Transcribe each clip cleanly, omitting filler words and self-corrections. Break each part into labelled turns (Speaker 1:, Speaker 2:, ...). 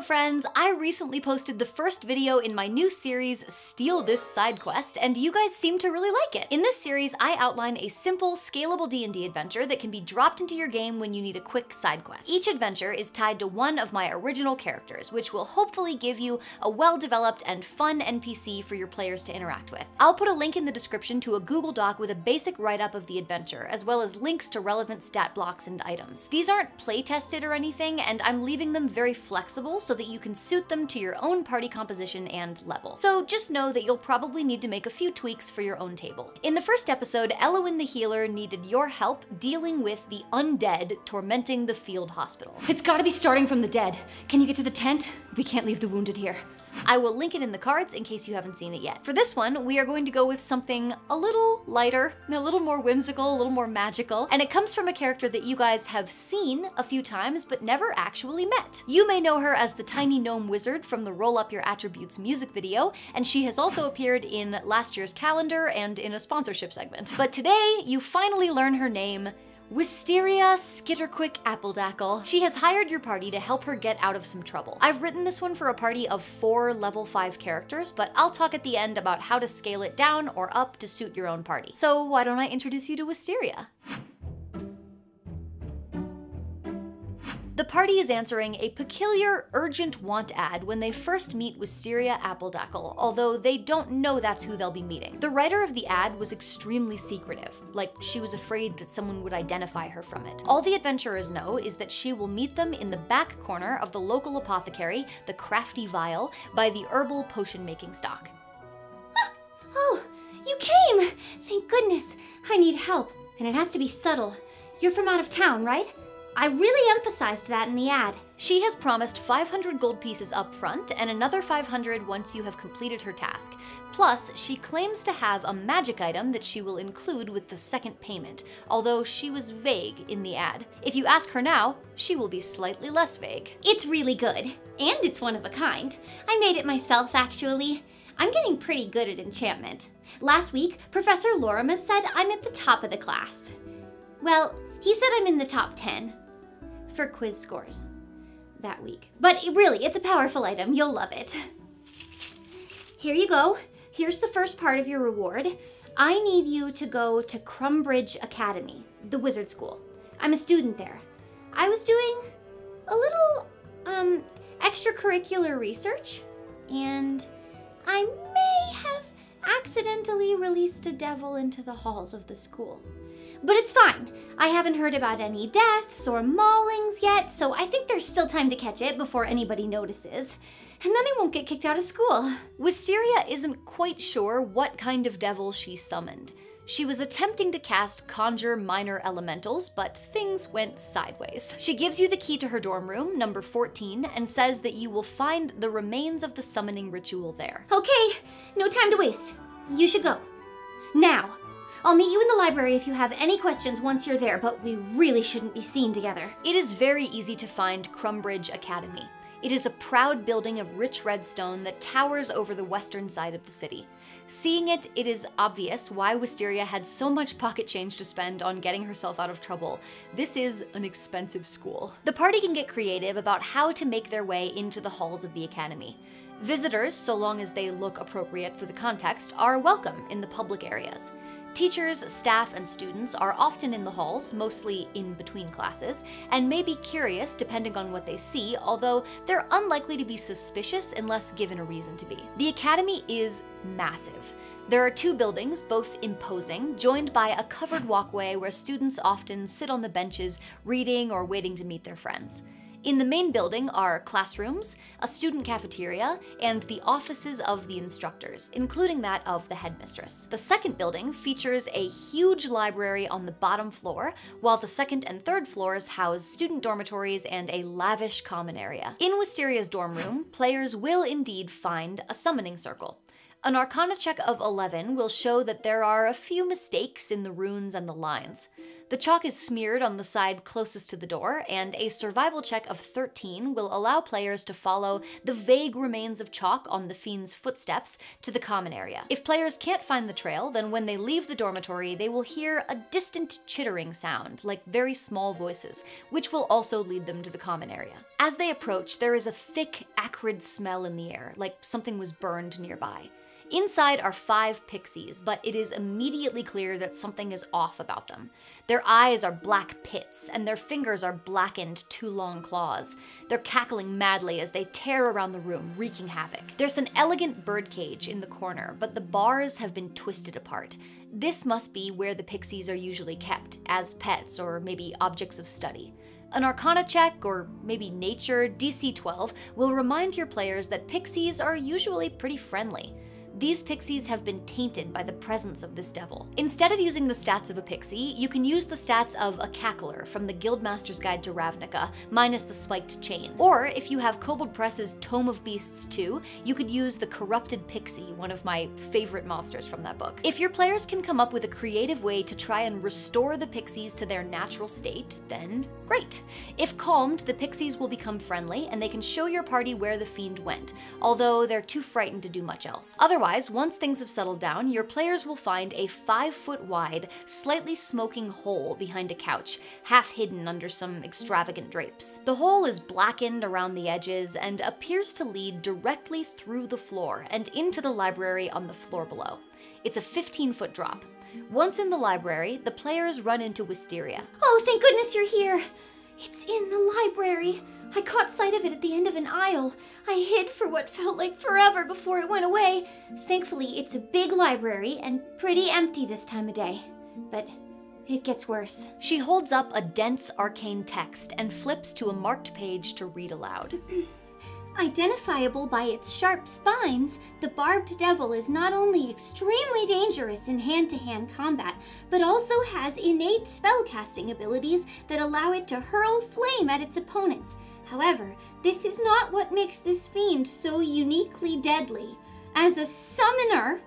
Speaker 1: friends! I recently posted the first video in my new series, Steal This Side Quest, and you guys seem to really like it. In this series, I outline a simple, scalable D&D adventure that can be dropped into your game when you need a quick side quest. Each adventure is tied to one of my original characters, which will hopefully give you a well-developed and fun NPC for your players to interact with. I'll put a link in the description to a Google Doc with a basic write-up of the adventure, as well as links to relevant stat blocks and items. These aren't play-tested or anything, and I'm leaving them very flexible so that you can suit them to your own party composition and level. So just know that you'll probably need to make a few tweaks for your own table. In the first episode, Elowen the healer needed your help dealing with the undead tormenting the field hospital. It's gotta be starting from the dead. Can you get to the tent? We can't leave the wounded here. I will link it in the cards in case you haven't seen it yet. For this one, we are going to go with something a little lighter, a little more whimsical, a little more magical, and it comes from a character that you guys have seen a few times but never actually met. You may know her as the tiny gnome wizard from the Roll Up Your Attributes music video, and she has also appeared in last year's calendar and in a sponsorship segment. But today, you finally learn her name, Wisteria Skitterquick Appledackle. She has hired your party to help her get out of some trouble. I've written this one for a party of 4 level 5 characters, but I'll talk at the end about how to scale it down or up to suit your own party. So why don't I introduce you to Wisteria? The party is answering a peculiar urgent want ad when they first meet Wisteria Appledackle, although they don't know that's who they'll be meeting. The writer of the ad was extremely secretive, like she was afraid that someone would identify her from it. All the adventurers know is that she will meet them in the back corner of the local apothecary, the Crafty Vial, by the herbal potion making stock.
Speaker 2: Oh, you came! Thank goodness. I need help, and it has to be subtle. You're from out of town, right? I really emphasized that in the ad.
Speaker 1: She has promised 500 gold pieces up front and another 500 once you have completed her task. Plus, she claims to have a magic item that she will include with the second payment, although she was vague in the ad. If you ask her now, she will be slightly less vague.
Speaker 2: It's really good, and it's one of a kind. I made it myself, actually. I'm getting pretty good at enchantment. Last week, Professor Lorimer said I'm at the top of the class. Well, he said I'm in the top 10. For quiz scores that week. But it's a powerful item. You'll love it. Here you go. Here's the first part of your reward. I need you to go to Crumbridge Academy, the wizard school. I'm a student there. I was doing a little extracurricular research, and I may have accidentally released a devil into the halls of the school. But it's fine. I haven't heard about any deaths or maulings yet, so I think there's still time to catch it before anybody notices. And then I won't get kicked out of school.
Speaker 1: Wisteria isn't quite sure what kind of devil she summoned. She was attempting to cast Conjure Minor Elementals, but things went sideways. She gives you the key to her dorm room, number 14, and says that you will find the remains of the summoning ritual there.
Speaker 2: Okay, no time to waste. You should go. Now. I'll meet you in the library if you have any questions once you're there, but we really shouldn't be seen together.
Speaker 1: It is very easy to find Crumbridge Academy. It is a proud building of rich red stone that towers over the western side of the city. Seeing it, it is obvious why Wisteria had so much pocket change to spend on getting herself out of trouble. This is an expensive school. The party can get creative about how to make their way into the halls of the academy. Visitors, so long as they look appropriate for the context, are welcome in the public areas. Teachers, staff, and students are often in the halls, mostly in between classes, and may be curious depending on what they see, although they're unlikely to be suspicious unless given a reason to be. The academy is massive. There are 2 buildings, both imposing, joined by a covered walkway where students often sit on the benches reading or waiting to meet their friends. In the main building are classrooms, a student cafeteria, and the offices of the instructors, including that of the headmistress. The second building features a huge library on the bottom floor, while the second and third floors house student dormitories and a lavish common area. In Wisteria's dorm room, players will indeed find a summoning circle. An Arcana check of 11 will show that there are a few mistakes in the runes and the lines. The chalk is smeared on the side closest to the door, and a survival check of 13 will allow players to follow the vague remains of chalk on the Fiend's footsteps to the common area. If players can't find the trail, then when they leave the dormitory, they will hear a distant chittering sound, like very small voices, which will also lead them to the common area. As they approach, there is a thick, acrid smell in the air, like something was burned nearby. Inside are 5 pixies, but it is immediately clear that something is off about them. Their eyes are black pits, and their fingers are blackened, 2 long claws. They're cackling madly as they tear around the room, wreaking havoc. There's an elegant birdcage in the corner, but the bars have been twisted apart. This must be where the pixies are usually kept, as pets or maybe objects of study. An Arcana check, or maybe Nature, DC 12, will remind your players that pixies are usually pretty friendly. These pixies have been tainted by the presence of this devil. Instead of using the stats of a pixie, you can use the stats of a cackler from the Guildmaster's Guide to Ravnica, minus the spiked chain. Or, if you have Kobold Press's Tome of Beasts 2, you could use the Corrupted Pixie, one of my favorite monsters from that book. If your players can come up with a creative way to try and restore the pixies to their natural state, then great. If calmed, the pixies will become friendly, and they can show your party where the Fiend went, although they're too frightened to do much else. Otherwise, once things have settled down, your players will find a 5-foot wide, slightly smoking hole behind a couch, half hidden under some extravagant drapes. The hole is blackened around the edges and appears to lead directly through the floor and into the library on the floor below. It's a 15-foot drop. Once in the library, the players run into Wisteria.
Speaker 2: Oh, thank goodness you're here! It's in the library. I caught sight of it at the end of an aisle. I hid for what felt like forever before it went away. Thankfully, it's a big library and pretty empty this time of day. But it gets worse.
Speaker 1: She holds up a dense arcane text and flips to a marked page to read aloud.
Speaker 2: Identifiable by its sharp spines, the barbed devil is not only extremely dangerous in hand-to-hand combat, but also has innate spellcasting abilities that allow it to hurl flame at its opponents. However, this is not what makes this fiend so uniquely deadly. As a summoner,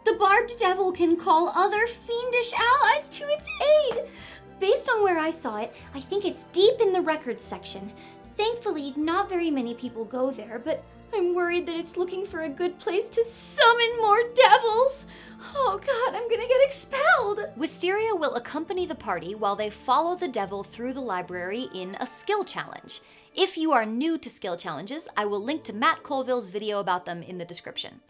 Speaker 2: the barbed devil can call other fiendish allies to its aid. Based on where I saw it, I think it's deep in the records section. Thankfully, not very many people go there, but I'm worried that it's looking for a good place to summon more devils. Oh god, I'm gonna get expelled.
Speaker 1: Wisteria will accompany the party while they follow the devil through the library in a skill challenge. If you are new to skill challenges, I will link to Matt Colville's video about them in the description.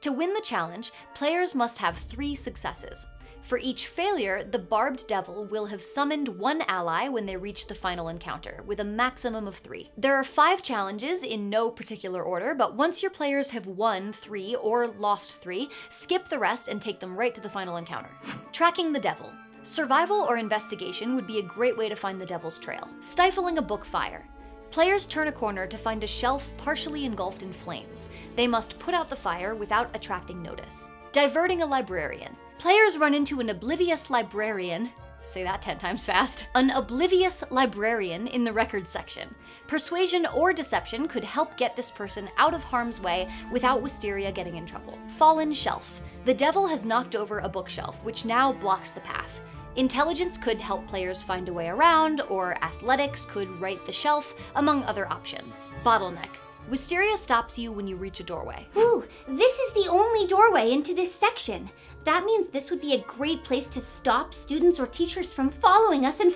Speaker 1: To win the challenge, players must have 3 successes. For each failure, the barbed devil will have summoned 1 ally when they reach the final encounter, with a maximum of 3. There are 5 challenges in no particular order, but once your players have won 3 or lost 3, skip the rest and take them right to the final encounter. Tracking the devil. Survival or investigation would be a great way to find the devil's trail. Stifling a book fire. Players turn a corner to find a shelf partially engulfed in flames. They must put out the fire without attracting notice. Diverting a librarian. Players run into an oblivious librarian, say that 10 times fast, an oblivious librarian in the records section. Persuasion or deception could help get this person out of harm's way without Wisteria getting in trouble. Fallen shelf. The devil has knocked over a bookshelf, which now blocks the path. Intelligence could help players find a way around, or athletics could right the shelf, among other options. Bottleneck. Wisteria stops you when you reach a doorway.
Speaker 2: Ooh, this is the only doorway into this section. That means this would be a great place to stop students or teachers from following us and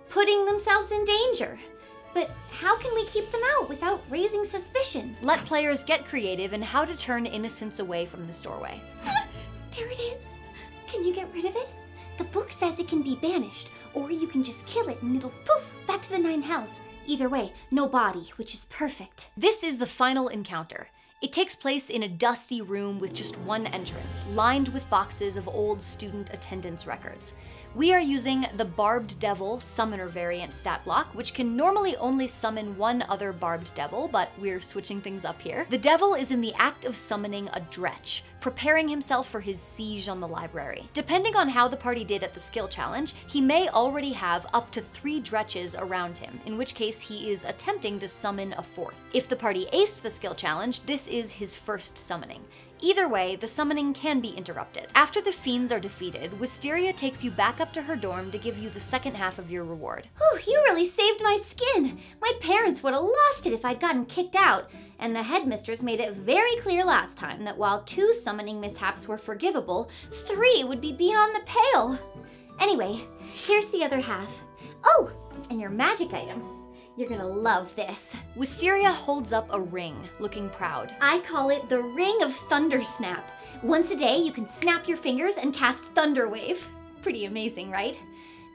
Speaker 2: putting themselves in danger. But how can we keep them out without raising suspicion?
Speaker 1: Let players get creative in how to turn innocents away from this doorway.
Speaker 2: There it is. Can you get rid of it? The book says it can be banished, or you can just kill it and it'll poof, back to the 9 hells. Either way, no body, which is perfect.
Speaker 1: This is the final encounter. It takes place in a dusty room with just 1 entrance, lined with boxes of old student attendance records. We are using the Barbed Devil Summoner variant stat block, which can normally only summon 1 other Barbed Devil, but we're switching things up here. The devil is in the act of summoning a Dretch, preparing himself for his siege on the library. Depending on how the party did at the skill challenge, he may already have up to 3 Dretches around him, in which case he is attempting to summon a 4th. If the party aced the skill challenge, this is his first summoning. Either way, the summoning can be interrupted. After the Fiends are defeated, Wisteria takes you back up to her dorm to give you the second half of your reward.
Speaker 2: Whew, you really saved my skin. My parents would have lost it if I'd gotten kicked out. And the headmistress made it very clear last time that while 2 summoning mishaps were forgivable, 3 would be beyond the pale. Anyway, here's the other half. Oh, and your magic item. You're gonna love this.
Speaker 1: Wisteria holds up a ring, looking proud.
Speaker 2: I call it the Ring of Thundersnap. Once a day, you can snap your fingers and cast Thunder Wave. Pretty amazing, right?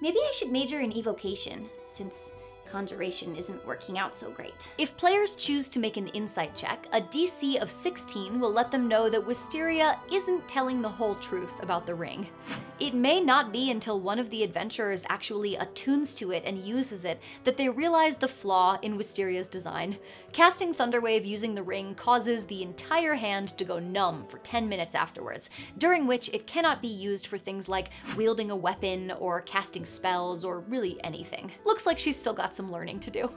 Speaker 2: Maybe I should major in evocation, since conjuration isn't working out so great.
Speaker 1: If players choose to make an insight check, a DC of 16 will let them know that Wisteria isn't telling the whole truth about the ring. It may not be until one of the adventurers actually attunes to it and uses it that they realize the flaw in Wisteria's design. Casting Thunderwave using the ring causes the entire hand to go numb for 10 minutes afterwards, during which it cannot be used for things like wielding a weapon or casting spells or really anything. Looks like she's still got some learning to do.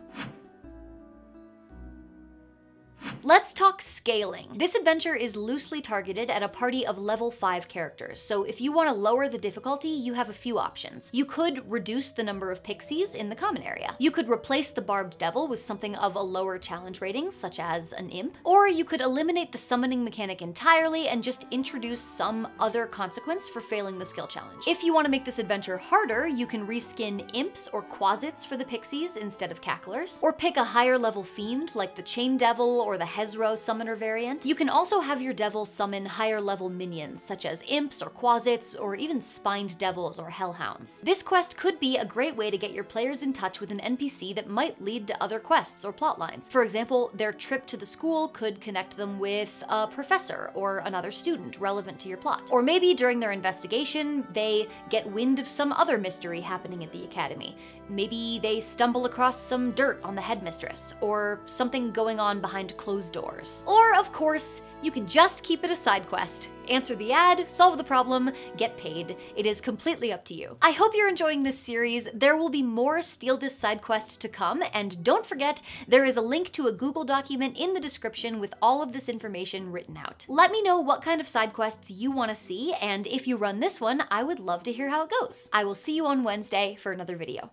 Speaker 1: Let's talk scaling. This adventure is loosely targeted at a party of level 5 characters, so if you want to lower the difficulty, you have a few options. You could reduce the number of pixies in the common area. You could replace the barbed devil with something of a lower challenge rating, such as an imp. Or you could eliminate the summoning mechanic entirely and just introduce some other consequence for failing the skill challenge. If you want to make this adventure harder, you can reskin imps or quasits for the pixies instead of cacklers, or pick a higher level fiend like the chain devil or the Hezro summoner variant. You can also have your devil summon higher level minions, such as imps or quasits, or even spined devils or hellhounds. This quest could be a great way to get your players in touch with an NPC that might lead to other quests or plot lines. For example, their trip to the school could connect them with a professor or another student relevant to your plot. Or maybe during their investigation, they get wind of some other mystery happening at the academy. Maybe they stumble across some dirt on the headmistress, or something going on behind closed doors. Or, of course, you can just keep it a side quest. Answer the ad, solve the problem, get paid. It is completely up to you. I hope you're enjoying this series. There will be more Steal This side quest to come, and don't forget, there is a link to a Google document in the description with all of this information written out. Let me know what kind of side quests you want to see, and if you run this one, I would love to hear how it goes. I will see you on Wednesday for another video.